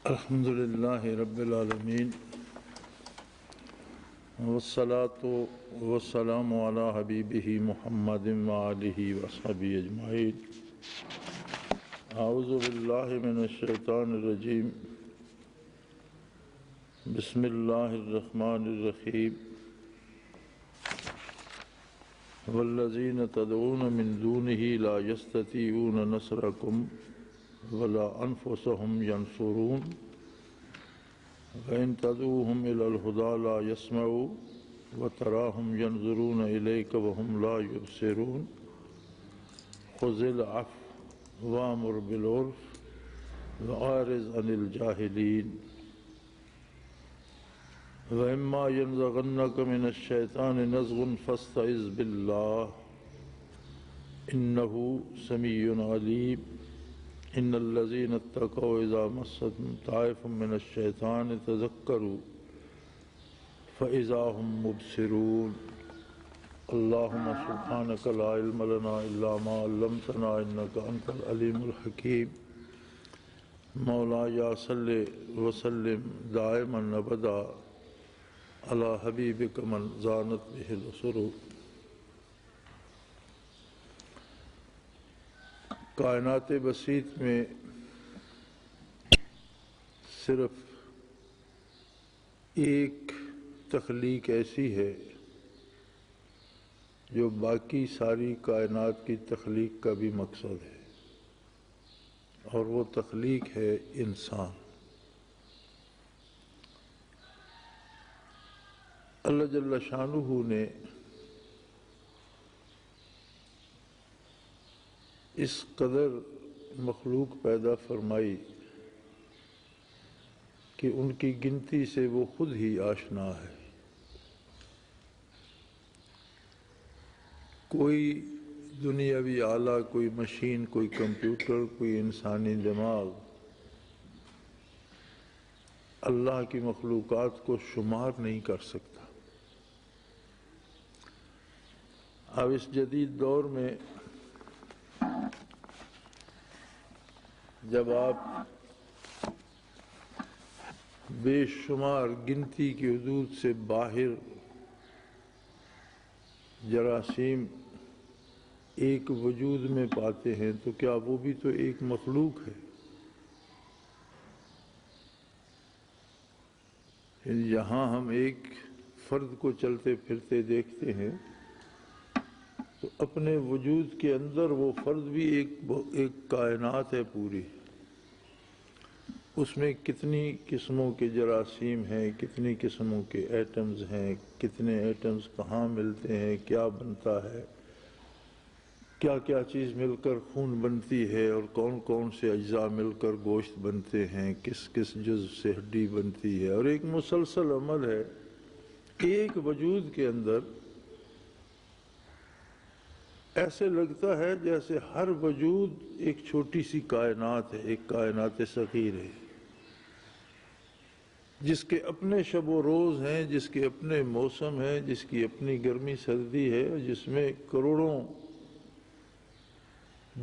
الحمدللہ رب العالمین والصلاة والسلام علی حبیبہ محمد وآلہ وصحبہ اجمعین۔ اعوذ باللہ من الشیطان الرجیم، بسم اللہ الرحمن الرحیم۔ والذین تدعون من دونہ لا یستطیعون نصرکم ولا انفسهم ينصرون وإن تدعوهم إلى الهدى لا يسمعوا وتراهم ينظرون إليك وهم لا يبصرون خذ العفو وأمر بالعرف وأعرض عن الجاهلين وإما ينزغنك من الشيطان نزغ فاستعذ بالله إنه سميع عليم۔ ان الذين اتقوا اذا مسهم طائف من الشيطان تذكروا فاذا هم مبصرون۔ اللهم سبحانك لا علم لنا الا ما علمتنا انك انت العليم الحكيم۔ مولاي صل وسلم دائما ابدا على حبيبك من زانت به الاسر۔ کائنات بسیط میں صرف ایک تخلیق ایسی ہے جو باقی ساری کائنات کی تخلیق کا بھی مقصد ہے، اور وہ تخلیق ہے انسان۔ اللہ جل شانہ نے اس قدر مخلوق پیدا فرمائی کہ ان کی گنتی سے وہ خود ہی آشنا ہے۔ کوئی دنیاوی آلہ، کوئی مشین، کوئی کمپیوٹر، کوئی انسانی دماغ اللہ کی مخلوقات کو شمار نہیں کر سکتا۔ اب اس جدید دور میں جب آپ بے شمار گنتی کی حدود سے باہر جراثیم ایک وجود میں پاتے ہیں تو کیا وہ بھی تو ایک مخلوق ہے؟ یہاں ہم ایک فرد کو چلتے پھرتے دیکھتے ہیں تو اپنے وجود کے اندر وہ فرد بھی ایک کائنات ہے پوری۔ اس میں کتنی قسموں کے جراثیم ہیں، کتنی قسموں کے ایٹمز ہیں، کتنے ایٹمز کہاں ملتے ہیں، کیا بنتا ہے، کیا کیا چیز مل کر خون بنتی ہے، اور کون کون سے اجزاء مل کر گوشت بنتے ہیں، کس کس جزو سے ہڈی بنتی ہے، اور ایک مسلسل عمل ہے۔ ایک وجود کے اندر ایسے لگتا ہے جیسے ہر وجود ایک چھوٹی سی کائنات ہے، ایک کائنات صغیر ہے، جس کے اپنے شب و روز ہیں، جس کے اپنے موسم ہیں، جس کی اپنی گرمی سردی ہے، جس میں کروڑوں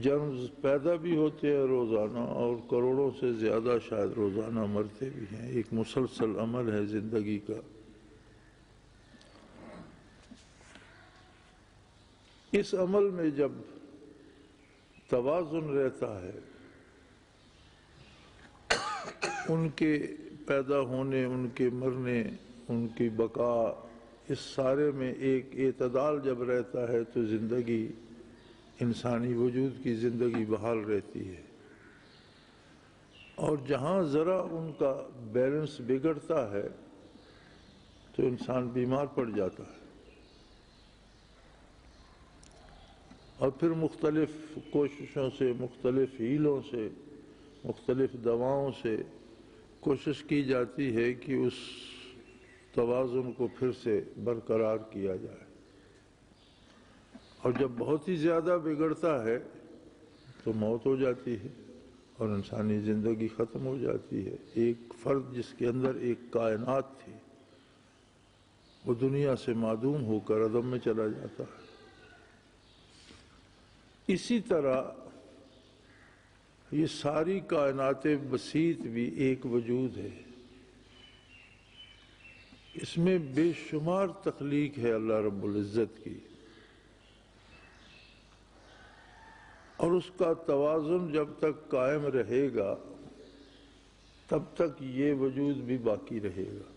جرمز پیدا بھی ہوتے ہیں روزانہ، اور کروڑوں سے زیادہ شاید روزانہ مرتے بھی ہیں۔ ایک مسلسل عمل ہے زندگی کا۔ اس عمل میں جب توازن رہتا ہے، ان کے پیدا ہونے، ان کے مرنے، ان کی بقا، اس سارے میں ایک اعتدال جب رہتا ہے تو زندگی، انسانی وجود کی زندگی بحال رہتی ہے۔ اور جہاں ذرا ان کا بیلنس بگڑتا ہے تو انسان بیمار پڑ جاتا ہے، اور پھر مختلف کوششوں سے، مختلف ہیلوں سے، مختلف دواؤں سے کوشش کی جاتی ہے کہ اس توازن کو پھر سے برقرار کیا جائے، اور جب بہت ہی زیادہ بگڑتا ہے تو موت ہو جاتی ہے اور انسانی زندگی ختم ہو جاتی ہے۔ ایک فرد جس کے اندر ایک کائنات تھی وہ دنیا سے معدوم ہو کر عدم میں چلا جاتا ہے۔ اسی طرح یہ ساری کائنات بسیط بھی ایک وجود ہے، اس میں بے شمار تخلیق ہے اللہ رب العزت کی، اور اس کا توازن جب تک قائم رہے گا تب تک یہ وجود بھی باقی رہے گا۔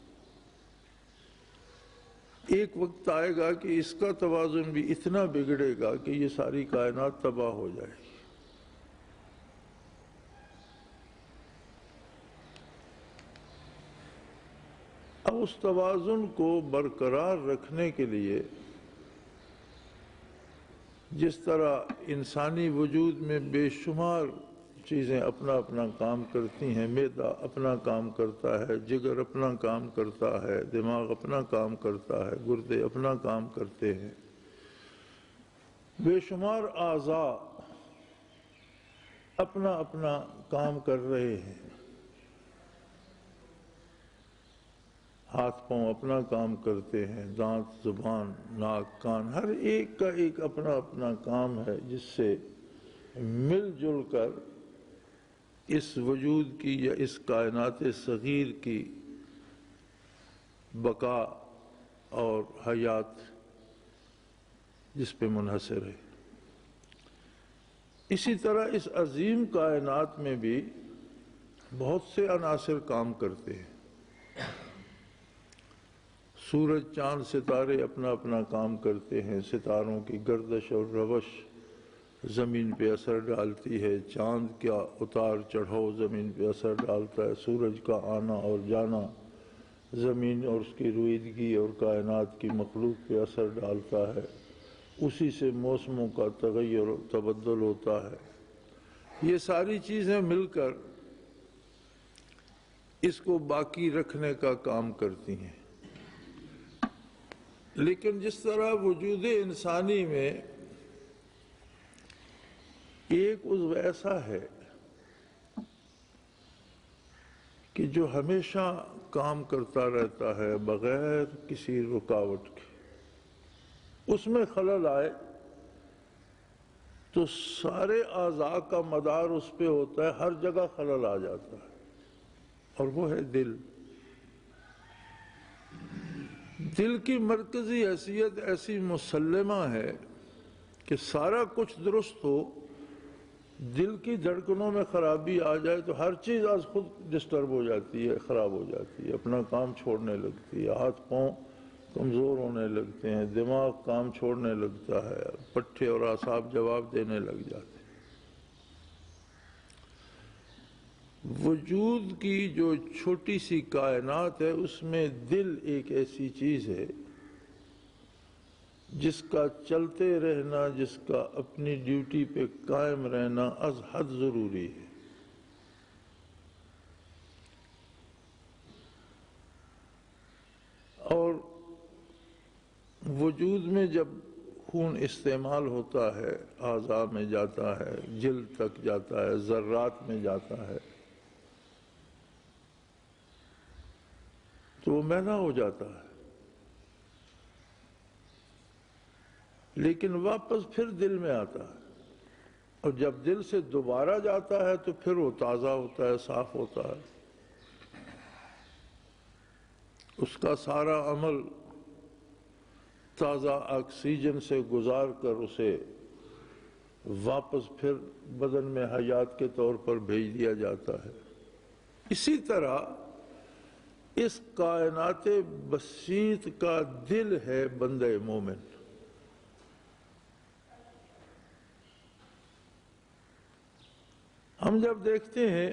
ایک وقت آئے گا کہ اس کا توازن بھی اتنا بگڑے گا کہ یہ ساری کائنات تباہ ہو جائے گی۔ اب اس توازن کو برقرار رکھنے کے لیے جس طرح انسانی وجود میں بے شمار چیزیں اپنا اپنا کام کرتی ہیں، معدہ اپنا کام کرتا ہے، جگر اپنا کام کرتا ہے، دماغ اپنا کام کرتا ہے، گردے اپنا کام کرتے ہیں، بے شمار اعضاء اپنا اپنا کام کر رہے ہیں، ہاتھ پاؤں اپنا کام کرتے ہیں، دانت، زبان، ناک، کان، ہر ایک کا ایک اپنا اپنا کام ہے، جس سے مل جل کر اس وجود کی یا اس کائنات صغیر کی بقا اور حیات جس پہ منحصر ہے۔ اسی طرح اس عظیم کائنات میں بھی بہت سے عناصر کام کرتے ہیں۔ سورج، چاند، ستارے اپنا اپنا کام کرتے ہیں، ستاروں کی گردش اور روش زمین پہ اثر ڈالتی ہے، چاند کا اتار چڑھاؤ زمین پہ اثر ڈالتا ہے، سورج کا آنا اور جانا زمین اور اس کی رویدگی اور کائنات کی مخلوق پہ اثر ڈالتا ہے، اسی سے موسموں کا تغیر و تبدل ہوتا ہے۔ یہ ساری چیزیں مل کر اس کو باقی رکھنے کا کام کرتی ہیں۔ لیکن جس طرح وجود انسانی میں ایک عضو ایسا ہے کہ جو ہمیشہ کام کرتا رہتا ہے بغیر کسی رکاوٹ کے، اس میں خلل آئے تو سارے اعضاء کا مدار اس پہ ہوتا ہے، ہر جگہ خلل آ جاتا ہے، اور وہ ہے دل۔ دل کی مرکزی حیثیت ایسی مسلمہ ہے کہ سارا کچھ درست ہو، دل کی دھڑکنوں میں خرابی آ جائے تو ہر چیز از خود ڈسٹرب ہو جاتی ہے، خراب ہو جاتی ہے، اپنا کام چھوڑنے لگتی ہے، ہاتھ پاؤں کمزور ہونے لگتے ہیں، دماغ کام چھوڑنے لگتا ہے، پٹھے اور اعصاب جواب دینے لگ جاتے ہیں۔ وجود کی جو چھوٹی سی کائنات ہے اس میں دل ایک ایسی چیز ہے جس کا چلتے رہنا، جس کا اپنی ڈیوٹی پہ قائم رہنا از حد ضروری ہے۔ اور وجود میں جب خون استعمال ہوتا ہے، اعضاء میں جاتا ہے، جلد تک جاتا ہے، ذرات میں جاتا ہے، تو وہ میلا ہو جاتا ہے، لیکن واپس پھر دل میں آتا ہے، اور جب دل سے دوبارہ جاتا ہے تو پھر وہ تازہ ہوتا ہے، صاف ہوتا ہے۔ اس کا سارا عمل تازہ آکسیجن سے گزار کر اسے واپس پھر بدن میں حیات کے طور پر بھیج دیا جاتا ہے۔ اسی طرح اس کائنات بسیط کا دل ہے بندہ مومن۔ ہم جب دیکھتے ہیں،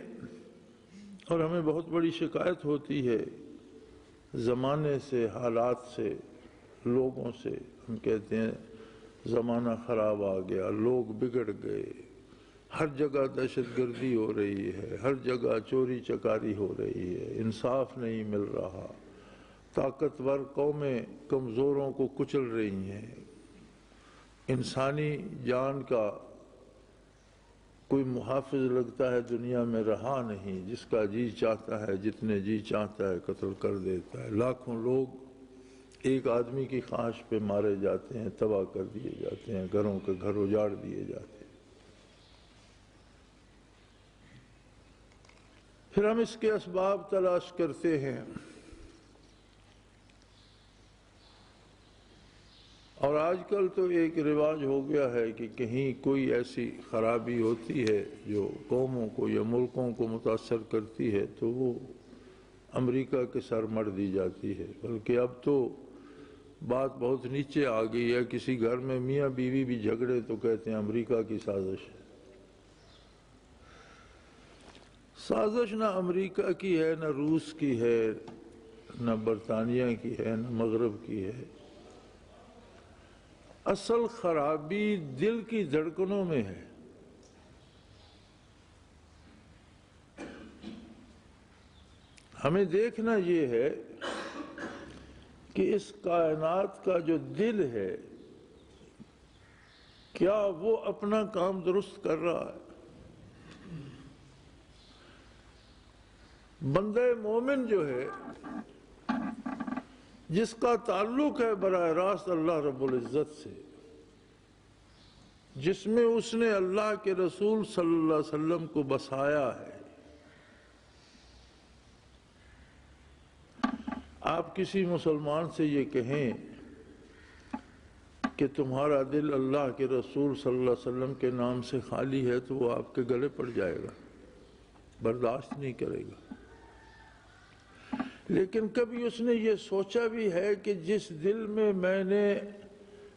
اور ہمیں بہت بڑی شکایت ہوتی ہے زمانے سے، حالات سے، لوگوں سے، ہم کہتے ہیں زمانہ خراب آ گیا، لوگ بگڑ گئے، ہر جگہ دہشت گردی ہو رہی ہے، ہر جگہ چوری چکاری ہو رہی ہے، انصاف نہیں مل رہا، طاقتور قومیں کمزوروں کو کچل رہی ہیں، انسانی جان کا کوئی محافظ لگتا ہے دنیا میں رہا نہیں، جس کا جی چاہتا ہے، جتنے جی چاہتا ہے قتل کر دیتا ہے، لاکھوں لوگ ایک آدمی کی خواہش پہ مارے جاتے ہیں، تباہ کر دیے جاتے ہیں، گھروں کے گھر اجاڑ دیے جاتے ہیں۔ پھر ہم اس کے اسباب تلاش کرتے ہیں، اور آج کل تو ایک رواج ہو گیا ہے کہ کہیں کوئی ایسی خرابی ہوتی ہے جو قوموں کو یا ملکوں کو متاثر کرتی ہے تو وہ امریکہ کے سر مڑ دی جاتی ہے، بلکہ اب تو بات بہت نیچے آ گئی ہے، کسی گھر میں میاں بیوی بھی جھگڑے تو کہتے ہیں امریکہ کی سازش ہے۔ سازش نہ امریکہ کی ہے، نہ روس کی ہے، نہ برطانیہ کی ہے، نہ مغرب کی ہے۔ اصل خرابی دل کی دھڑکنوں میں ہے۔ ہمیں دیکھنا یہ ہے کہ اس کائنات کا جو دل ہے کیا وہ اپنا کام درست کر رہا ہے؟ بندہ مومن جو ہے، جس کا تعلق ہے براہ راست اللہ رب العزت سے، جس میں اس نے اللہ کے رسول صلی اللہ علیہ وسلم کو بسایا ہے۔ آپ کسی مسلمان سے یہ کہیں کہ تمہارا دل اللہ کے رسول صلی اللہ علیہ وسلم کے نام سے خالی ہے تو وہ آپ کے گلے پڑ جائے گا، برداشت نہیں کرے گا۔ لیکن کبھی اس نے یہ سوچا بھی ہے کہ جس دل میں نے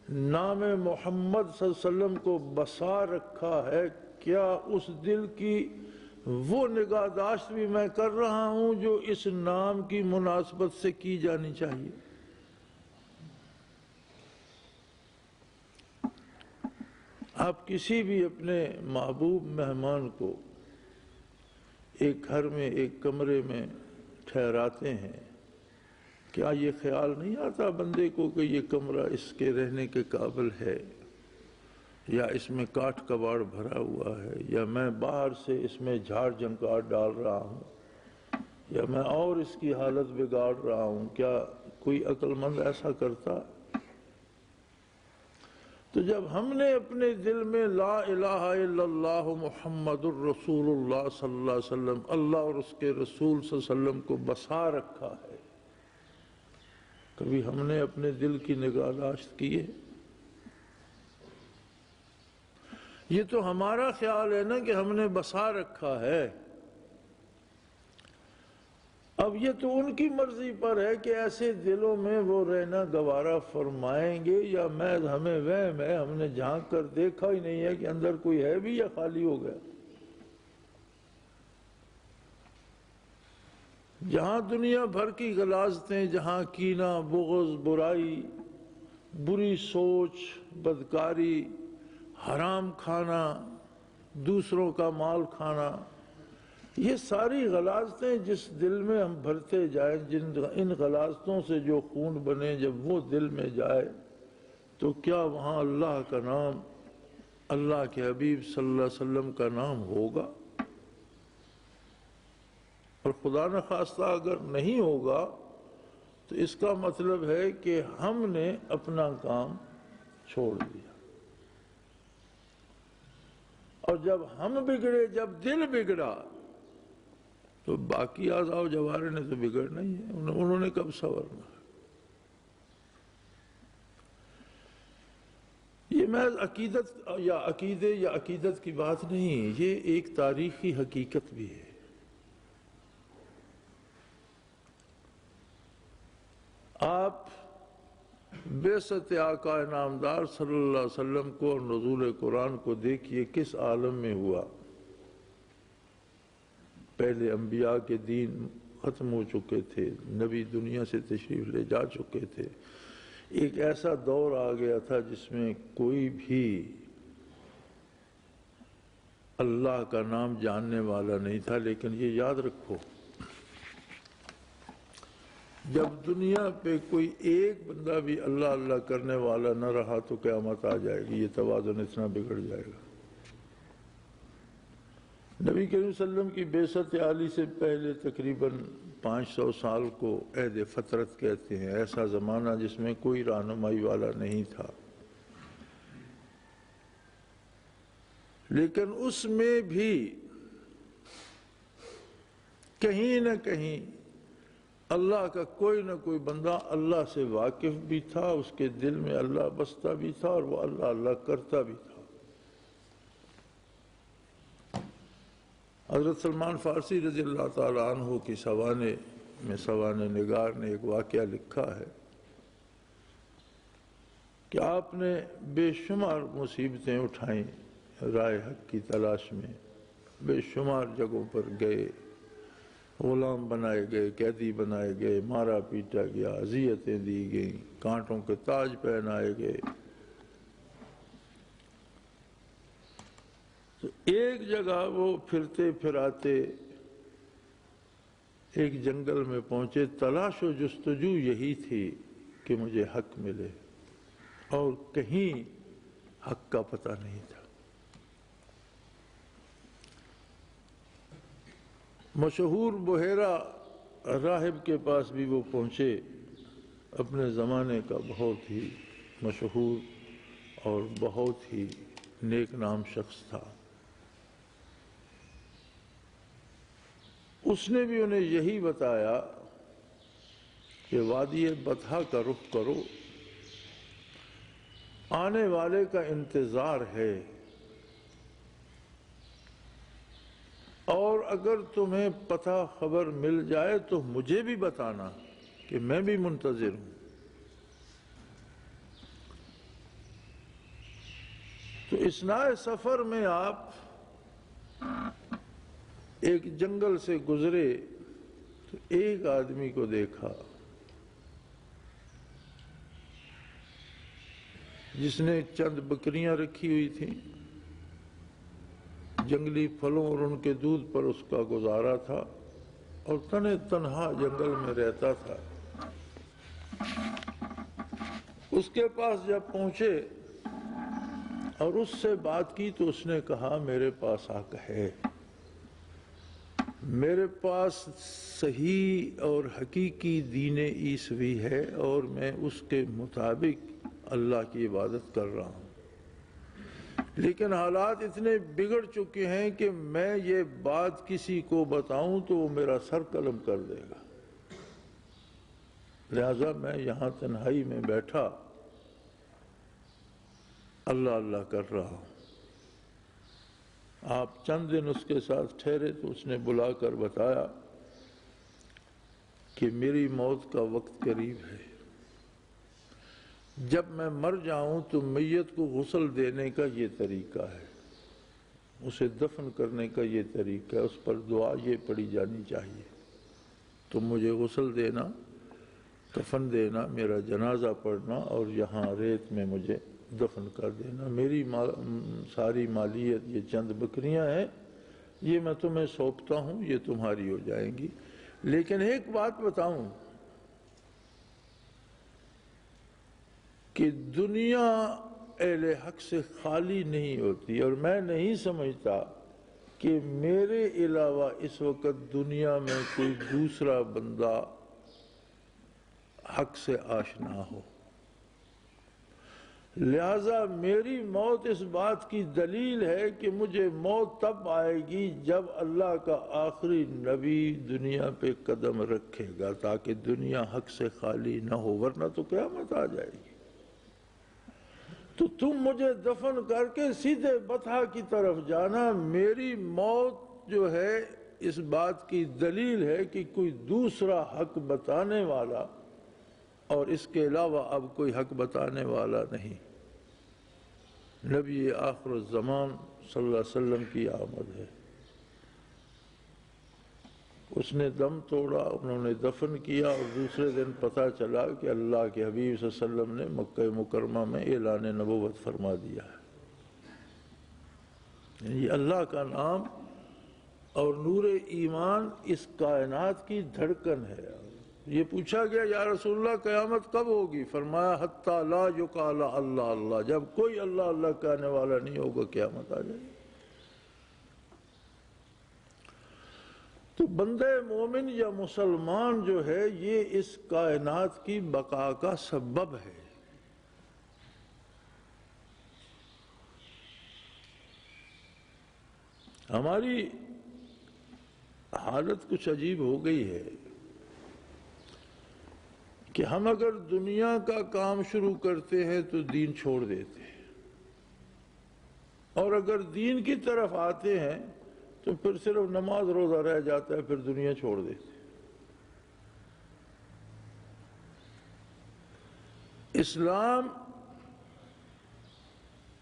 نام محمد صلی اللہ علیہ وسلم کو بسا رکھا ہے، کیا اس دل کی وہ نگہداشت بھی میں کر رہا ہوں جو اس نام کی مناسبت سے کی جانی چاہیے؟ آپ کسی بھی اپنے محبوب مہمان کو ایک گھر میں ایک کمرے میں ٹھہراتے ہیں، کیا یہ خیال نہیں آتا بندے کو کہ یہ کمرہ اس کے رہنے کے قابل ہے، یا اس میں کاٹ کباڑ بھرا ہوا ہے، یا میں باہر سے اس میں جھاڑ جھنکار ڈال رہا ہوں، یا میں اور اس کی حالت بگاڑ رہا ہوں؟ کیا کوئی عقل مند ایسا کرتا؟ تو جب ہم نے اپنے دل میں لا الہ الا اللہ محمد الرسول اللہ صلی اللہ علیہ وسلم، اللہ اور اس کے رسول صلی اللہ علیہ وسلم کو بسا رکھا ہے، کبھی ہم نے اپنے دل کی نگہداشت کی ہے؟ یہ تو ہمارا خیال ہے نا کہ ہم نے بسا رکھا ہے، اب یہ تو ان کی مرضی پر ہے کہ ایسے دلوں میں وہ رہنا گوارا فرمائیں گے یا محض ہمیں وہم ہے، ہم نے جھانک کر دیکھا ہی نہیں ہے کہ اندر کوئی ہے بھی یا خالی ہو گیا۔ جہاں دنیا بھر کی غلاظتیں، جہاں کینہ، بغض، برائی، بری سوچ، بدکاری، حرام کھانا، دوسروں کا مال کھانا، یہ ساری غلاظتیں جس دل میں ہم بھرتے جائیں، ان غلاظتوں سے جو خون بنے، جب وہ دل میں جائے تو کیا وہاں اللہ کا نام، اللہ کے حبیب صلی اللہ علیہ وسلم کا نام ہوگا؟ اور خدا نخواستہ اگر نہیں ہوگا تو اس کا مطلب ہے کہ ہم نے اپنا کام چھوڑ دیا، اور جب ہم بگڑے، جب دل بگڑا تو باقی اعضاء و جوارح نے تو بگڑنا ہی ہے، انہوں نے کب سنورنا ہے؟ یہ محض عقیدت یا عقیدے یا عقیدت کی بات نہیں، یہ ایک تاریخی حقیقت بھی ہے۔ آپ بعثت آقا نامدار صلی اللہ علیہ وسلم کو اور نزول قرآن کو دیکھیے کس عالم میں ہوا۔ پہلے انبیاء کے دین ختم ہو چکے تھے، نبی دنیا سے تشریف لے جا چکے تھے، ایک ایسا دور آ گیا تھا جس میں کوئی بھی اللہ کا نام جاننے والا نہیں تھا۔ لیکن یہ یاد رکھو، جب دنیا پہ کوئی ایک بندہ بھی اللہ اللہ کرنے والا نہ رہا تو قیامت آ جائے گی، یہ توازن اتنا بگڑ جائے گا۔ نبی کریم صلی اللہ علیہ وسلم کی بعثت عالی سے پہلے تقریباً 500 سال کو عہد فترت کہتے ہیں، ایسا زمانہ جس میں کوئی رہنمائی والا نہیں تھا، لیکن اس میں بھی کہیں نہ کہیں اللہ کا کوئی نہ کوئی بندہ اللہ سے واقف بھی تھا، اس کے دل میں اللہ بستا بھی تھا اور وہ اللہ اللہ کرتا بھی تھا۔ حضرت سلمان فارسی رضی اللہ تعالیٰ عنہ کی سوانح میں سوانح نگار نے ایک واقعہ لکھا ہے کہ آپ نے بے شمار مصیبتیں اٹھائیں رائے حق کی تلاش میں، بے شمار جگہوں پر گئے، غلام بنائے گئے، قیدی بنائے گئے، مارا پیٹا گیا، اذیتیں دی گئیں، کانٹوں کے تاج پہنائے گئے۔ تو ایک جگہ وہ پھرتے پھراتے ایک جنگل میں پہنچے، تلاش و جستجو یہی تھی کہ مجھے حق ملے، اور کہیں حق کا پتہ نہیں تھا۔ مشہور بحیرہ راہب کے پاس بھی وہ پہنچے، اپنے زمانے کا بہت ہی مشہور اور بہت ہی نیک نام شخص تھا۔ اس نے بھی انہیں یہی بتایا کہ وادی بطحا کا رخ کرو، آنے والے کا انتظار ہے، اور اگر تمہیں پتہ خبر مل جائے تو مجھے بھی بتانا کہ میں بھی منتظر ہوں۔ تو اثناء سفر میں آپ ایک جنگل سے گزرے تو ایک آدمی کو دیکھا جس نے چند بکریاں رکھی ہوئی تھیں، جنگلی پھلوں اور ان کے دودھ پر اس کا گزارا تھا، اور تنہا جنگل میں رہتا تھا۔ اس کے پاس جب پہنچے اور اس سے بات کی تو اس نے کہا میرے پاس حق ہے، میرے پاس صحیح اور حقیقی دین عیسوی ہے، اور میں اس کے مطابق اللہ کی عبادت کر رہا ہوں، لیکن حالات اتنے بگڑ چکے ہیں کہ میں یہ بات کسی کو بتاؤں تو وہ میرا سر قلم کر دے گا، لہذا میں یہاں تنہائی میں بیٹھا اللہ اللہ کر رہا ہوں۔ آپ چند دن اس کے ساتھ ٹھہرے تو اس نے بلا کر بتایا کہ میری موت کا وقت قریب ہے، جب میں مر جاؤں تو میت کو غسل دینے کا یہ طریقہ ہے، اسے دفن کرنے کا یہ طریقہ ہے، اس پر دعا یہ پڑھی جانی چاہیے، تو مجھے غسل دینا، کفن دینا، میرا جنازہ پڑھنا اور یہاں ریت میں مجھے دفن کر دینا، میری ساری مالیت یہ چند بکریاں ہیں، یہ میں تمہیں سونپتا ہوں، یہ تمہاری ہو جائیں گی، لیکن ایک بات بتاؤں کہ دنیا اہل حق سے خالی نہیں ہوتی، اور میں نہیں سمجھتا کہ میرے علاوہ اس وقت دنیا میں کوئی دوسرا بندہ حق سے آشنا ہو، لہذا میری موت اس بات کی دلیل ہے کہ مجھے موت تب آئے گی جب اللہ کا آخری نبی دنیا پہ قدم رکھے گا، تاکہ دنیا حق سے خالی نہ ہو، ورنہ تو قیامت آ جائے گی۔ تو تم مجھے دفن کر کے سیدھے بطحا کی طرف جانا، میری موت جو ہے اس بات کی دلیل ہے کہ کوئی دوسرا حق بتانے والا اور اس کے علاوہ اب کوئی حق بتانے والا نہیں، نبی آخر الزمان صلی اللہ علیہ وسلم کی آمد ہے۔ اس نے دم توڑا، انہوں نے دفن کیا، اور دوسرے دن پتہ چلا کہ اللہ کے حبیب صلی اللہ علیہ وسلم نے مکہ مکرمہ میں اعلان نبوت فرما دیا ہے۔ یہ اللہ کا نام اور نور ایمان اس کائنات کی دھڑکن ہے۔ یہ پوچھا گیا یا رسول اللہ قیامت کب ہوگی؟ فرمایا حتی لا یقال اللہ اللہ، جب کوئی اللہ اللہ کہنے والا نہیں ہوگا قیامت آ جائے گی۔ تو بندہ مومن یا مسلمان جو ہے یہ اس کائنات کی بقا کا سبب ہے۔ ہماری حالت کچھ عجیب ہو گئی ہے کہ ہم اگر دنیا کا کام شروع کرتے ہیں تو دین چھوڑ دیتے ہیں، اور اگر دین کی طرف آتے ہیں تو پھر صرف نماز روزہ رہ جاتا ہے، پھر دنیا چھوڑ دیتے ہیں۔ اسلام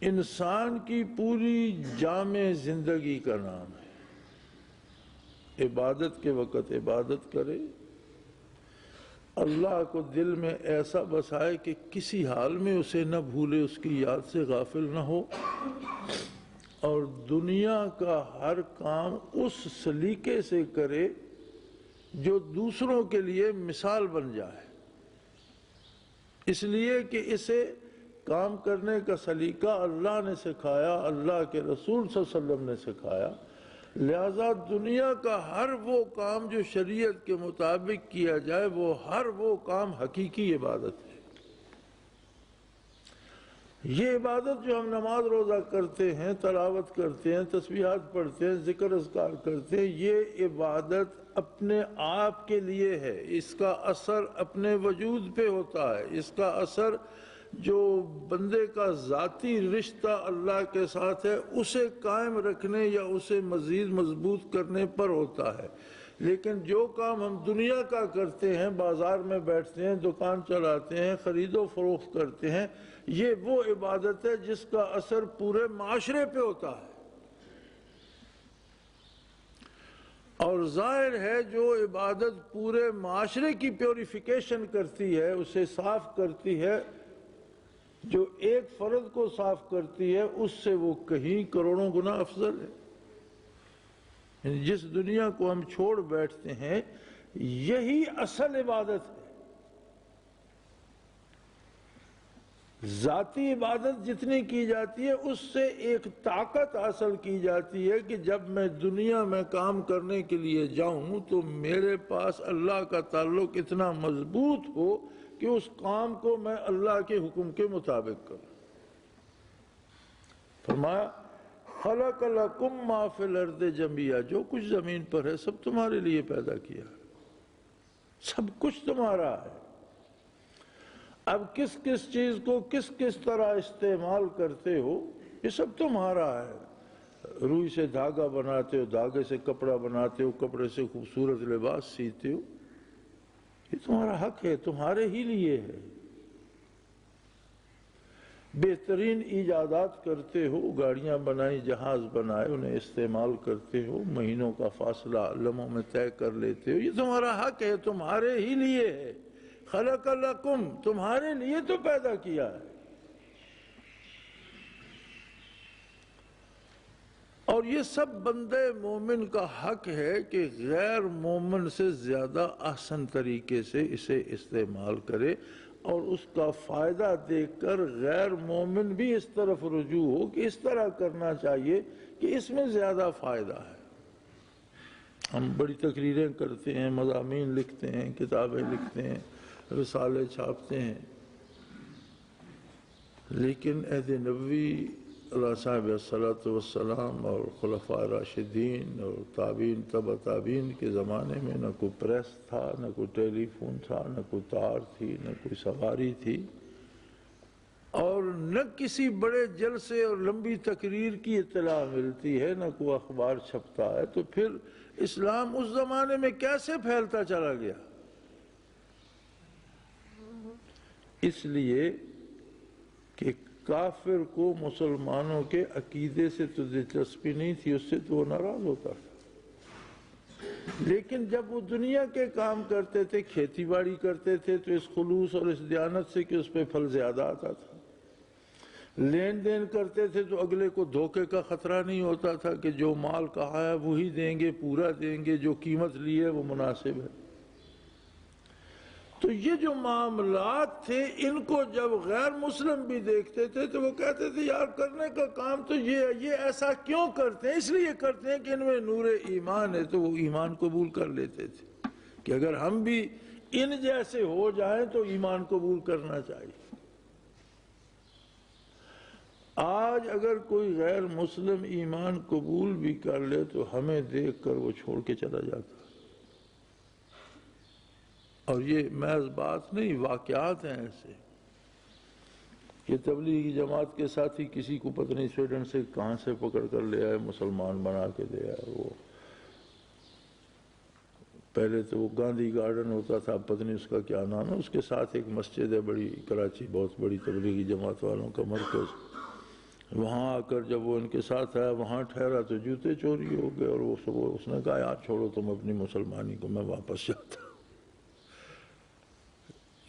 انسان کی پوری جامع زندگی کا نام ہے۔ عبادت کے وقت عبادت کرے، اللہ کو دل میں ایسا بسائے کہ کسی حال میں اسے نہ بھولے، اس کی یاد سے غافل نہ ہو، اور دنیا کا ہر کام اس سلیقے سے کرے جو دوسروں کے لیے مثال بن جائے، اس لیے کہ اسے کام کرنے کا سلیقہ اللہ نے سکھایا، اللہ کے رسول صلی اللہ علیہ وسلم نے سکھایا، لہذا دنیا کا ہر وہ کام جو شریعت کے مطابق کیا جائے وہ ہر وہ کام حقیقی عبادت ہے۔ یہ عبادت جو ہم نماز روزہ کرتے ہیں، تلاوت کرتے ہیں، تسبیحات پڑھتے ہیں، ذکر اذکار کرتے ہیں، یہ عبادت اپنے آپ کے لیے ہے، اس کا اثر اپنے وجود پہ ہوتا ہے، اس کا اثر جو بندے کا ذاتی رشتہ اللہ کے ساتھ ہے اسے قائم رکھنے یا اسے مزید مضبوط کرنے پر ہوتا ہے۔ لیکن جو کام ہم دنیا کا کرتے ہیں، بازار میں بیٹھتے ہیں، دکان چلاتے ہیں، خرید و فروخت کرتے ہیں، یہ وہ عبادت ہے جس کا اثر پورے معاشرے پہ ہوتا ہے۔ اور ظاہر ہے جو عبادت پورے معاشرے کی پیوریفیکیشن کرتی ہے، اسے صاف کرتی ہے، جو ایک فرد کو صاف کرتی ہے اس سے وہ کہیں کروڑوں گنا افضل ہے۔ یعنی جس دنیا کو ہم چھوڑ بیٹھتے ہیں یہی اصل عبادت ہے۔ ذاتی عبادت جتنی کی جاتی ہے اس سے ایک طاقت حاصل کی جاتی ہے کہ جب میں دنیا میں کام کرنے کے لیے جاؤں تو میرے پاس اللہ کا تعلق اتنا مضبوط ہو کہ اس کام کو میں اللہ کے حکم کے مطابق کروں۔ فرمایا خلق لکم ما فی الارض جميعا، جو کچھ زمین پر ہے سب تمہارے لیے پیدا کیا، سب کچھ تمہارا ہے۔ اب کس کس چیز کو کس کس طرح استعمال کرتے ہو یہ سب تمہارا ہے۔ روئی سے دھاگا بناتے ہو، دھاگے سے کپڑا بناتے ہو، کپڑے سے خوبصورت لباس سیتے ہو، یہ تمہارا حق ہے، تمہارے ہی لیے ہے۔ بہترین ایجادات کرتے ہو، گاڑیاں بنائی، جہاز بنائے، انہیں استعمال کرتے ہو، مہینوں کا فاصلہ لمحوں میں طے کر لیتے ہو، یہ تمہارا حق ہے، تمہارے ہی لیے ہے۔ خلق لکم، تمہارے لیے تو پیدا کیا ہے۔ اور یہ سب بندے مومن کا حق ہے کہ غیر مومن سے زیادہ احسن طریقے سے اسے استعمال کرے، اور اس کا فائدہ دیکھ کر غیر مومن بھی اس طرف رجوع ہو کہ اس طرح کرنا چاہیے کہ اس میں زیادہ فائدہ ہے۔ ہم بڑی تقریریں کرتے ہیں، مضامین لکھتے ہیں، کتابیں لکھتے ہیں، رسالے چھاپتے ہیں، لیکن عہد نبوی علیہ صاحب الصلاۃ والسلام اور خلفاء راشدین اور تابعین تبع تابعین کے زمانے میں نہ کوئی پریس تھا، نہ کوئی ٹیلی فون تھا، نہ کوئی تار تھی، نہ کوئی سواری تھی، اور نہ کسی بڑے جلسے اور لمبی تقریر کی اطلاع ملتی ہے، نہ کوئی اخبار چھپتا ہے، تو پھر اسلام اس زمانے میں کیسے پھیلتا چلا گیا؟ اس لیے کہ کافر کو مسلمانوں کے عقیدے سے تو دلچسپی نہیں تھی، اس سے تو وہ ناراض ہوتا تھا، لیکن جب وہ دنیا کے کام کرتے تھے، کھیتی باڑی کرتے تھے، تو اس خلوص اور اس دیانت سے کہ اس پہ پھل زیادہ آتا تھا، لین دین کرتے تھے تو اگلے کو دھوکے کا خطرہ نہیں ہوتا تھا کہ جو مال کہا ہے وہی دیں گے، پورا دیں گے، جو قیمت لی ہے وہ مناسب ہے۔ تو یہ جو معاملات تھے ان کو جب غیر مسلم بھی دیکھتے تھے تو وہ کہتے تھے یار کرنے کا کام تو یہ ایسا کیوں کرتے ہیں؟ اس لیے کرتے ہیں کہ ان میں نور ایمان ہے، تو وہ ایمان قبول کر لیتے تھے کہ اگر ہم بھی ان جیسے ہو جائیں تو ایمان قبول کرنا چاہیے۔ آج آج اگر کوئی غیر مسلم ایمان قبول بھی کر لے تو ہمیں دیکھ کر وہ چھوڑ کے چلا جاتا. اور یہ محض بات نہیں، واقعات ہیں ایسے کہ تبلیغی جماعت کے ساتھی کسی کو پتہ نہیں سویڈن سے کہاں سے پکڑ کر لے آئے، مسلمان بنا کے دے آئے. وہ پہلے تو وہ گاندھی گارڈن ہوتا تھا، پتہ نہیں اس کا کیا نام ہے، اس کے ساتھ ایک مسجد ہے بڑی، کراچی بہت بڑی تبلیغی جماعت والوں کا مرکز. وہاں آ کر جب وہ ان کے ساتھ آیا، وہاں ٹھہرا تو جوتے چوری ہو گئے، اور اس نے کہا یار چھوڑو تم اپنی مسلمانی کو، میں واپس جاتا.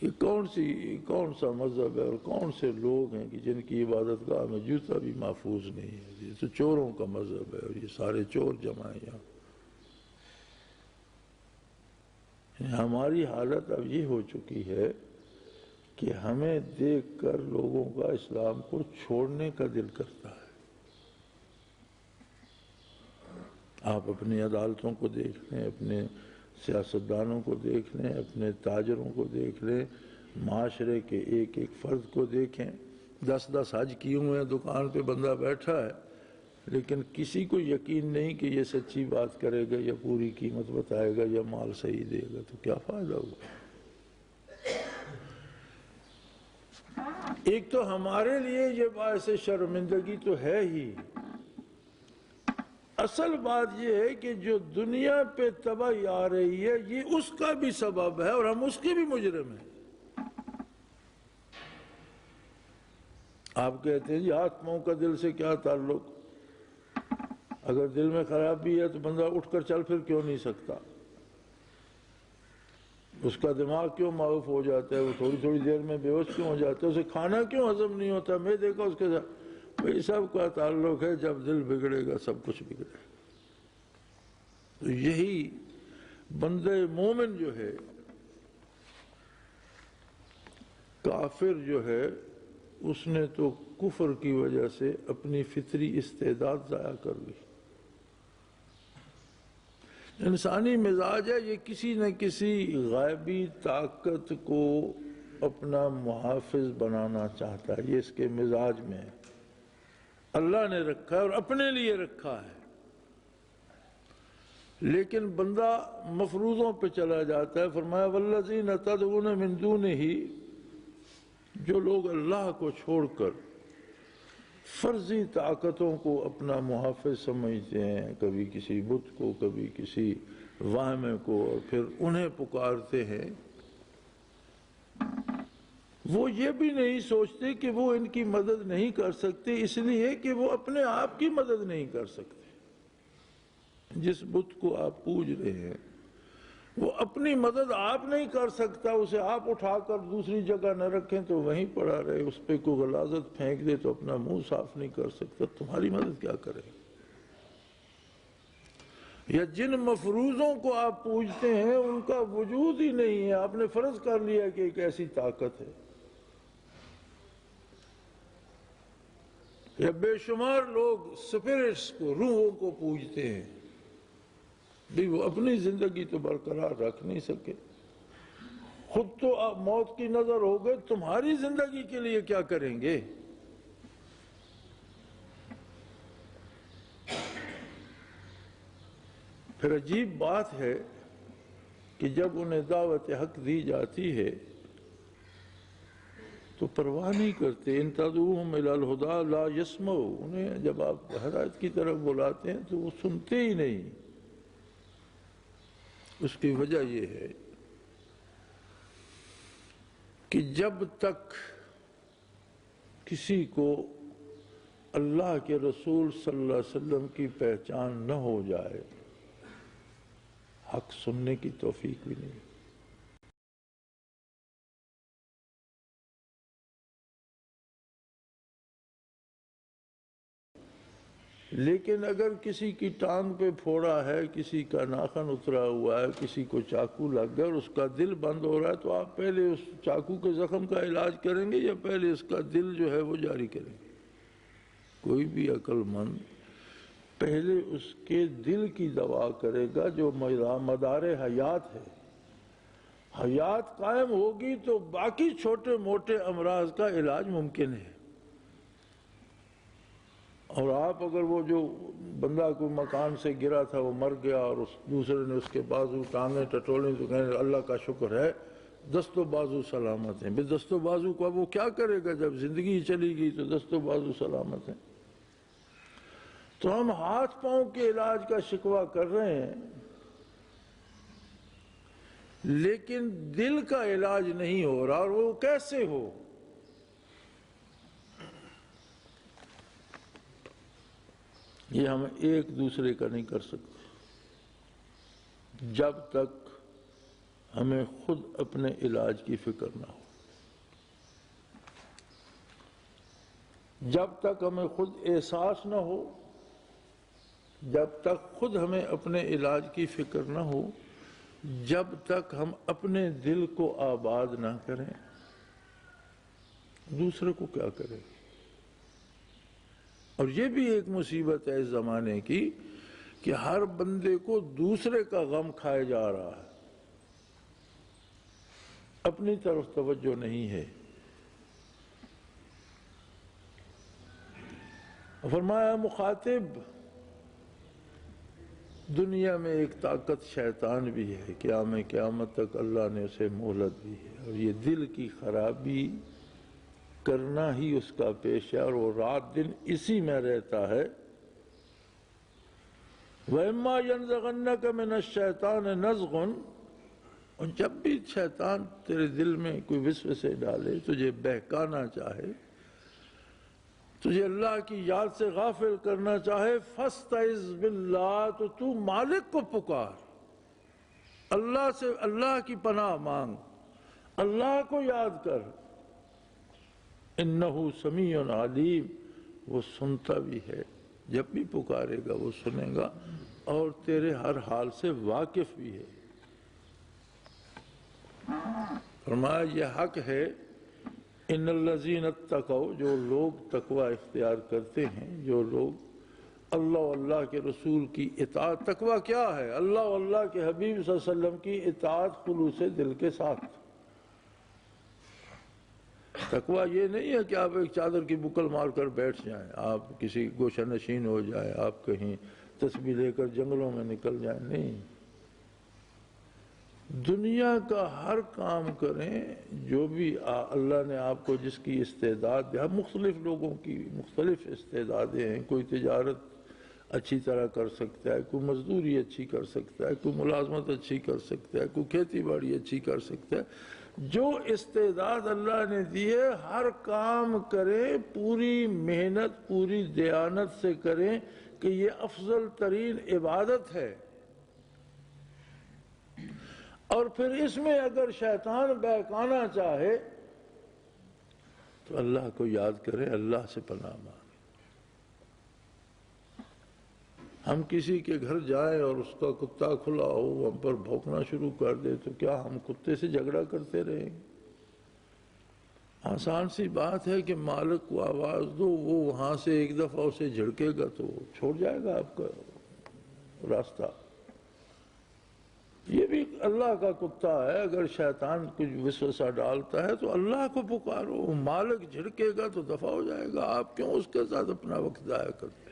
یہ کون سا مذہب ہے اور کون سے لوگ ہیں کہ جن کی عبادت گاہ میں جوتا بھی محفوظ نہیں ہے؟ یہ تو چوروں کا مذہب ہے، اور یہ سارے چور جمع ہیں یہاں. ہماری حالت اب یہ ہو چکی ہے کہ ہمیں دیکھ کر لوگوں کا اسلام کو چھوڑنے کا دل کرتا ہے. آپ اپنی عدالتوں کو دیکھ لیں، اپنے سیاستدانوں کو دیکھ لیں، اپنے تاجروں کو دیکھ لیں، معاشرے کے ایک ایک فرد کو دیکھیں. 10 حج کیے ہوئے ہیں، دکان پہ بندہ بیٹھا ہے، لیکن کسی کو یقین نہیں کہ یہ سچی بات کرے گا یا پوری قیمت بتائے گا یا مال صحیح دے گا، تو کیا فائدہ ہوگا؟ ایک تو ہمارے لیے یہ باعث شرمندگی تو ہے ہی. اصل بات یہ ہے کہ جو دنیا پہ تباہی آ رہی ہے یہ اس کا بھی سبب ہے اور ہم اس کے بھی مجرم ہیں. آپ کہتے ہیں جی آتماؤں کا دل سے کیا تعلق؟ اگر دل میں خرابی ہے تو بندہ اٹھ کر چل پھر کیوں نہیں سکتا؟ اس کا دماغ کیوں معاف ہو جاتا ہے؟ وہ تھوڑی دیر میں بے ہوش کیوں ہو جاتا ہے؟ اسے کھانا کیوں ہضم نہیں ہوتا؟ میں دیکھا اس کے ساتھ بھائی سب کا تعلق ہے، جب دل بگڑے گا سب کچھ بگڑے گا. تو یہی بندہ مومن جو ہے، کافر جو ہے، اس نے تو کفر کی وجہ سے اپنی فطری استعداد ضائع کر لی. انسانی مزاج ہے، یہ کسی نہ کسی غیبی طاقت کو اپنا محافظ بنانا چاہتا ہے. یہ اس کے مزاج میں ہے، اللہ نے رکھا ہے اور اپنے لیے رکھا ہے. لیکن بندہ مفروضوں پہ چلا جاتا ہے. فرمایا والذین تدعون من دونہ، جو لوگ اللہ کو چھوڑ کر فرضی طاقتوں کو اپنا محافظ سمجھتے ہیں، کبھی کسی بت کو، کبھی کسی واہمے کو، اور پھر انہیں پکارتے ہیں، وہ یہ بھی نہیں سوچتے کہ وہ ان کی مدد نہیں کر سکتے، اس لیے کہ وہ اپنے آپ کی مدد نہیں کر سکتے. جس بت کو آپ پوج رہے ہیں وہ اپنی مدد آپ نہیں کر سکتا، اسے آپ اٹھا کر دوسری جگہ نہ رکھیں تو وہیں پڑا رہے، اس پہ کوئی غلاظت پھینک دے تو اپنا منہ صاف نہیں کر سکتا، تمہاری مدد کیا کرے؟ یا جن مفروضوں کو آپ پوجتے ہیں ان کا وجود ہی نہیں ہے، آپ نے فرض کر لیا کہ ایک ایسی طاقت ہے. یا بے شمار لوگ سپرٹس کو، روحوں کو پوجتے ہیں، بھی وہ اپنی زندگی تو برقرار رکھ نہیں سکے، خود تو آپ موت کی نظر ہو گئے، تمہاری زندگی کے لیے کیا کریں گے؟ پھر عجیب بات ہے کہ جب انہیں دعوت حق دی جاتی ہے تو پرواہ نہیں کرتے. ان تدعوہم الی الہدی لا یسمعوا، انہیں جب آپ ہدایت کی طرف بلاتے ہیں تو وہ سنتے ہی نہیں. اس کی وجہ یہ ہے کہ جب تک کسی کو اللہ کے رسول صلی اللہ علیہ وسلم کی پہچان نہ ہو جائے، حق سننے کی توفیق بھی نہیں. لیکن اگر کسی کی ٹانگ پہ پھوڑا ہے، کسی کا ناخن اترا ہوا ہے، کسی کو چاقو لگ گیا اور اس کا دل بند ہو رہا ہے، تو آپ پہلے اس چاقو کے زخم کا علاج کریں گے یا پہلے اس کا دل جو ہے وہ جاری کریں گے؟ کوئی بھی عقل مند پہلے اس کے دل کی دوا کرے گا جو مدار حیات ہے. حیات قائم ہوگی تو باقی چھوٹے موٹے امراض کا علاج ممکن ہے. اور آپ اگر وہ جو بندہ کوئی مکان سے گرا تھا وہ مر گیا اور اس دوسرے نے اس کے بازو ٹانگیں ٹٹولیں تو کہیں اللہ کا شکر ہے دست و بازو سلامت ہیں. دست و بازو کو وہ کیا کرے گا جب زندگی چلی گئی تو دست و بازو سلامت ہیں. تو ہم ہاتھ پاؤں کے علاج کا شکوہ کر رہے ہیں لیکن دل کا علاج نہیں ہو رہا. اور وہ کیسے ہو؟ یہ ہم ایک دوسرے کا نہیں کر سکتے جب تک ہمیں خود اپنے علاج کی فکر نہ ہو، جب تک ہمیں خود احساس نہ ہو، جب تک خود ہمیں اپنے علاج کی فکر نہ ہو، جب تک ہم اپنے دل کو آباد نہ کریں دوسرے کو کیا کریں. اور یہ بھی ایک مصیبت ہے اس زمانے کی کہ ہر بندے کو دوسرے کا غم کھائے جا رہا ہے، اپنی طرف توجہ نہیں ہے. فرمایا مخاطب دنیا میں ایک طاقت شیطان بھی ہے، قیامت تک اللہ نے اسے مہلت دی ہے، اور یہ دل کی خرابی کرنا ہی اس کا پیشہ، اور وہ رات دن اسی میں رہتا ہے. وَإِمَّا يَنزَغَنَّكَ مِنَ الشَّيْطَانِ نَزْغٌ، اور جب بھی شیطان تیرے دل میں کوئی وسوسے ڈالے، تجھے بہکانا چاہے، تجھے اللہ کی یاد سے غافل کرنا چاہے، فَاسْتَعِذْ بِاللَّهِ، تو تو مالک کو پکار، اللہ سے اللہ کی پناہ مانگ، اللہ کو یاد کر. انہو سمیع علیم، وہ سنتا بھی ہے، جب بھی پکارے گا وہ سنے گا اور تیرے ہر حال سے واقف بھی ہے. فرمایا یہ حق ہے ان الذین اتقوا، جو لوگ تقوی اختیار کرتے ہیں، جو لوگ اللہ و اللہ کے رسول کی اطاعت. تقوی کیا ہے؟ اللہ و اللہ کے حبیب صلی اللہ علیہ وسلم کی اطاعت خلوص دل کے ساتھ. تقوی یہ نہیں ہے کہ آپ ایک چادر کی بکل مار کر بیٹھ جائیں، آپ کسی گوشہ نشین ہو جائیں، آپ کہیں تسبیح لے کر جنگلوں میں نکل جائیں. نہیں، دنیا کا ہر کام کریں جو بھی اللہ نے آپ کو جس کی استعداد دیا. مختلف لوگوں کی مختلف استعدادیں ہیں، کوئی تجارت اچھی طرح کر سکتا ہے، کوئی مزدوری اچھی کر سکتا ہے، کوئی ملازمت اچھی کر سکتا ہے، کوئی کھیتی باڑی اچھی کر سکتا ہے. جو استعداد اللہ نے دی ہے ہر کام کریں، پوری محنت پوری دیانت سے کریں کہ یہ افضل ترین عبادت ہے. اور پھر اس میں اگر شیطان بہکانا چاہے تو اللہ کو یاد کریں، اللہ سے پناہ مانگیں. ہم کسی کے گھر جائیں اور اس کا کتا کھلا ہو ہم پر بھونکنا شروع کر دے تو کیا ہم کتے سے جھگڑا کرتے رہیں گے؟ آسان سی بات ہے کہ مالک کو آواز دو، وہ وہاں سے ایک دفعہ اسے جھڑکے گا تو چھوڑ جائے گا آپ کا راستہ. یہ بھی اللہ کا کتا ہے. اگر شیطان کچھ وسوسہ ڈالتا ہے تو اللہ کو پکارو، مالک جھڑکے گا تو دفع ہو جائے گا. آپ کیوں اس کے ساتھ اپنا وقت ضائع کرتے ہیں؟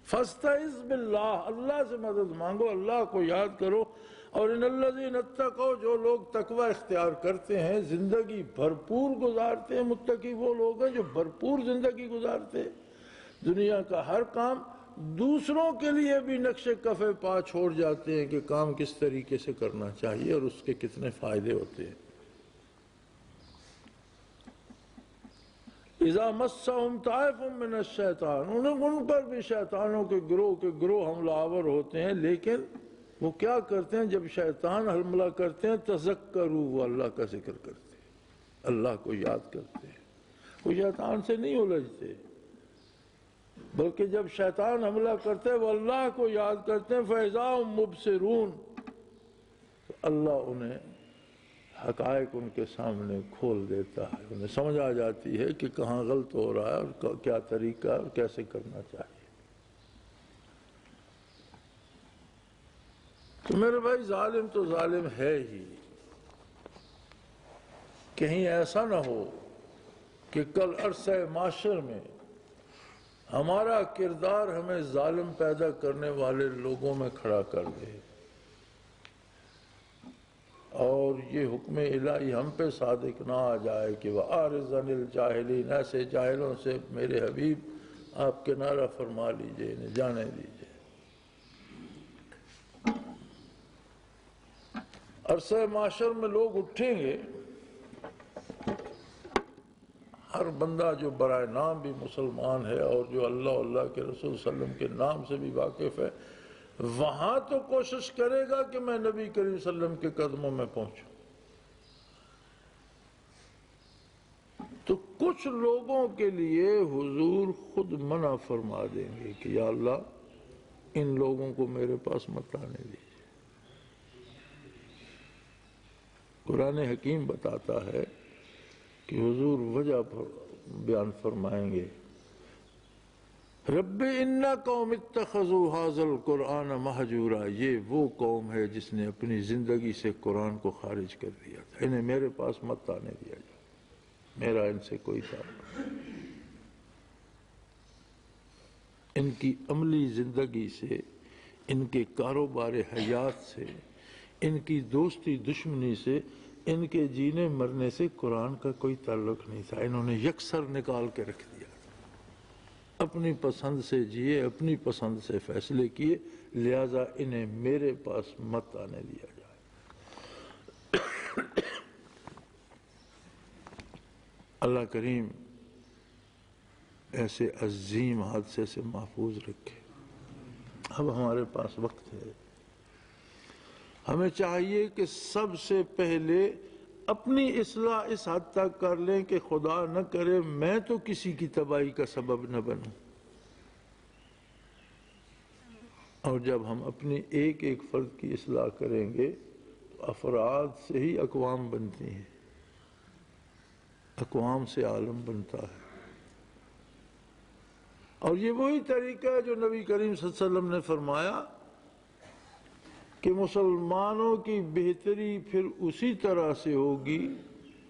فاستعذ باللہ، اللہ سے مدد مانگو، اللہ کو یاد کرو. اور ان الذین اتقوا، جو لوگ تقوی اختیار کرتے ہیں زندگی بھرپور گزارتے ہیں. متقی وہ لوگ ہیں جو بھرپور زندگی گزارتے ہیں، دنیا کا ہر کام دوسروں کے لیے بھی نقش کفے پا چھوڑ جاتے ہیں کہ کام کس طریقے سے کرنا چاہیے اور اس کے کتنے فائدے ہوتے ہیں. اذا مسهم طائف من الشیطان، ان پر بھی شیطانوں کے گروہ حملہ آور ہوتے ہیں، لیکن وہ کیا کرتے ہیں جب شیطان حملہ کرتے ہیں؟ تذکروا، وہ اللہ کا ذکر کرتے ہیں، اللہ کو یاد کرتے ہیں. وہ شیطان سے نہیں الجھتے، بلکہ جب شیطان حملہ کرتے ہیں وہ اللہ کو یاد کرتے ہیں. فَإِذَا هُمْ مُبْصِرُونَ، تو اللہ انہیں حقائق ان کے سامنے کھول دیتا ہے، انہیں سمجھ آ جاتی ہے کہ کہاں غلط ہو رہا ہے اور کیا طریقہ اور کیسے کرنا چاہیے. تو میرے بھائی ظالم تو ظالم ہے ہی. کہیں ایسا نہ ہو کہ کل عرصہ معاشر میں ہمارا کردار ہمیں ظالم پیدا کرنے والے لوگوں میں کھڑا کر دے، اور یہ حکم الہی ہم پہ صادق نہ آ جائے کہ وَأَعْرِضْ عَنِ الْجَاهِلِينَ، ایسے جاہلوں سے میرے حبیب آپ کنارہ فرما لیجئے، انہیں جانے دیجئے۔ عرصہ معاشر میں لوگ اٹھیں گے، ہر بندہ جو برائے نام بھی مسلمان ہے اور جو اللہ کے رسول صلی اللہ علیہ وسلم کے نام سے بھی واقف ہے، وہاں تو کوشش کرے گا کہ میں نبی کریم صلی اللہ علیہ وسلم کے قدموں میں پہنچوں۔ تو کچھ لوگوں کے لیے حضور خود منع فرما دیں گے کہ یا اللہ ان لوگوں کو میرے پاس مت آنے دیجیے۔ قرآن حکیم بتاتا ہے کہ حضور وجہ بیان فرمائیں گے، رب ان قوم اتخذوا ھذا القرآن مہجورا، یہ وہ قوم ہے جس نے اپنی زندگی سے قرآن کو خارج کر دیا تھا، انہیں میرے پاس مت آنے دیا جائے، میرا ان سے کوئی تعلق نہیں۔ ان کی عملی زندگی سے، ان کے کاروبار حیات سے، ان کی دوستی دشمنی سے، ان کے جینے مرنے سے قرآن کا کوئی تعلق نہیں تھا، انہوں نے یکسر نکال کے رکھ دیا، اپنی پسند سے جیے، اپنی پسند سے فیصلے کیے، لہذا انہیں میرے پاس مت آنے دیا جائے۔ اللہ کریم ایسے عظیم حادثے سے محفوظ رکھے۔ اب ہمارے پاس وقت ہے، ہمیں چاہیے کہ سب سے پہلے اپنی اصلاح اس حد تک کر لیں کہ خدا نہ کرے میں تو کسی کی تباہی کا سبب نہ بنوں، اور جب ہم اپنی ایک ایک فرد کی اصلاح کریں گے تو افراد سے ہی اقوام بنتی ہیں، اقوام سے عالم بنتا ہے، اور یہ وہی طریقہ ہے جو نبی کریم صلی اللہ علیہ وسلم نے فرمایا کہ مسلمانوں کی بہتری پھر اسی طرح سے ہوگی،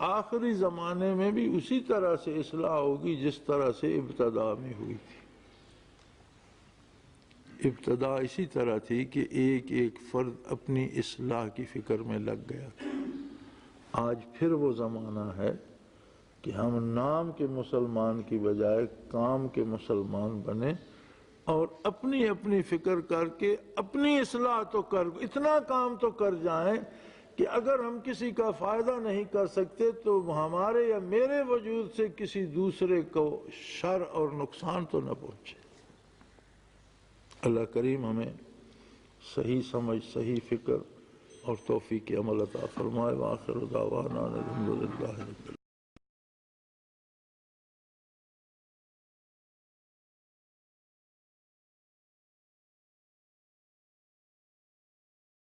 آخری زمانے میں بھی اسی طرح سے اصلاح ہوگی جس طرح سے ابتدا میں ہوئی تھی۔ ابتدا اسی طرح تھی کہ ایک ایک فرد اپنی اصلاح کی فکر میں لگ گیا تھا۔ آج پھر وہ زمانہ ہے کہ ہم نام کے مسلمان کی بجائے کام کے مسلمان بنیں، اور اپنی اپنی فکر کر کے اپنی اصلاح تو اتنا کام تو کر جائیں کہ اگر ہم کسی کا فائدہ نہیں کر سکتے تو ہمارے یا میرے وجود سے کسی دوسرے کو شر اور نقصان تو نہ پہنچے۔ اللہ کریم ہمیں صحیح سمجھ، صحیح فکر اور توفیق عمل عطا فرمائے۔ وآخر دعوانا الحمدللہ رب العالمین۔